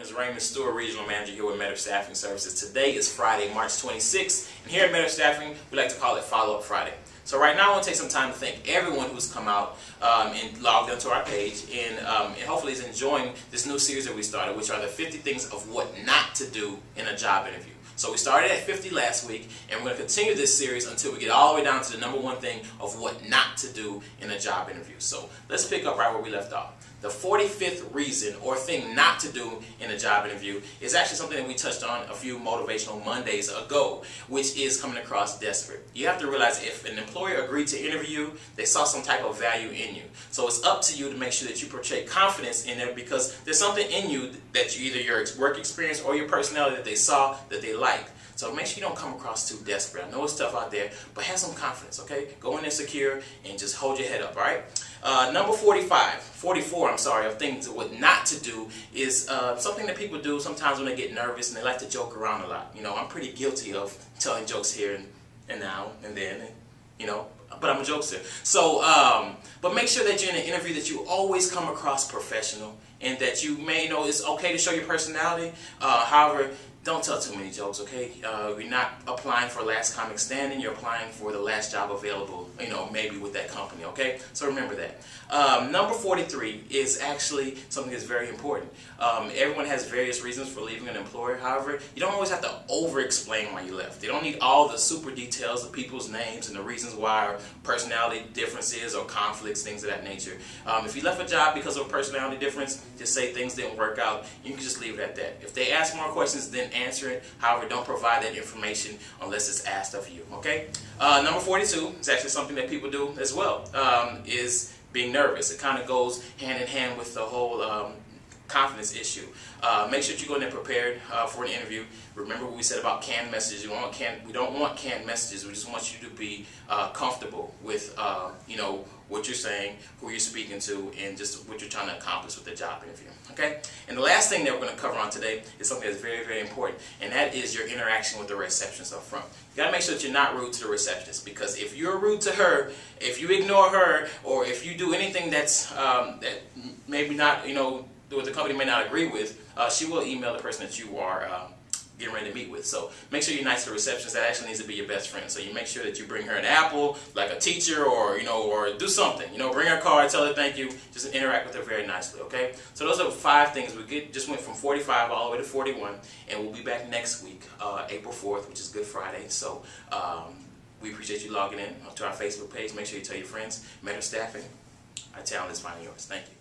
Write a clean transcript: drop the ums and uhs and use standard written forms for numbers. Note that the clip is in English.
name is Raymond Stewart, Regional Manager here with Meta Staffing Services. Today is Friday, March 26th, and here at Meta Staffing, we like to call it Follow-Up Friday. So right now I want to take some time to thank everyone who's come out and logged onto our page and hopefully is enjoying this new series that we started, which are the 50 things of what not to do in a job interview. So we started at 50 last week, and we're going to continue this series until we get all the way down to the number one thing of what not to do in a job interview. So let's pick up right where we left off. The 45th reason or thing not to do in a job interview is actually something that we touched on a few Motivational Mondays ago, which is coming across desperate. You have to realize if an employer agreed to interview you, they saw some type of value in you. So it's up to you to make sure that you portray confidence in there because there's something in you that you, either your work experience or your personality that they saw that they liked. So make sure you don't come across too desperate. I know it's tough out there, but have some confidence, okay? Go in there secure and just hold your head up, all right? Number 44, of things what not to do is something that people do sometimes when they get nervous and they like to joke around a lot. You know, I'm pretty guilty of telling jokes here and now and then, you know, but I'm a jokester. So, but make sure that you're in an interview that you always come across professional and that you may know it's okay to show your personality. However, don't tell too many jokes, okay? You're not applying for last comic standing, you're applying for the last job available, you know, maybe with that company, okay? So remember that. Number 43 is actually something that's very important. Everyone has various reasons for leaving an employer. However, you don't always have to over-explain why you left. They don't need all the super details of people's names and the reasons why, or personality differences or conflicts, things of that nature. If you left a job because of a personality difference, just say things didn't work out. You can just leave it at that. If they ask more questions, then answer it. However, don't provide that information unless it's asked of you, okay? Number 42 is actually something that people do as well, is being nervous. It kind of goes hand in hand with the whole confidence issue. Make sure that you go in there prepared for an interview. Remember what we said about canned messages. We don't want canned messages. We just want you to be comfortable with you know, what you're saying, who you're speaking to, and just what you're trying to accomplish with the job interview. Okay? And the last thing that we're going to cover on today is something that's very, very important, and that is your interaction with the receptionist up front. You got to make sure that you're not rude to the receptionist, because if you're rude to her, if you ignore her, or if you do anything that's that maybe not, you know, what the company may not agree with, she will email the person that you are getting ready to meet with. So make sure you're nice to the receptionist. That actually needs to be your best friend. So you make sure that you bring her an apple, like a teacher, or, you know, or do something. You know, bring her a card, tell her thank you, just interact with her very nicely, okay? So those are 5 things. Just went from 45 all the way to 41, and we'll be back next week, April 4th, which is Good Friday. So we appreciate you logging in to our Facebook page. Make sure you tell your friends. Meta Staffing, our talent is finding yours. Thank you.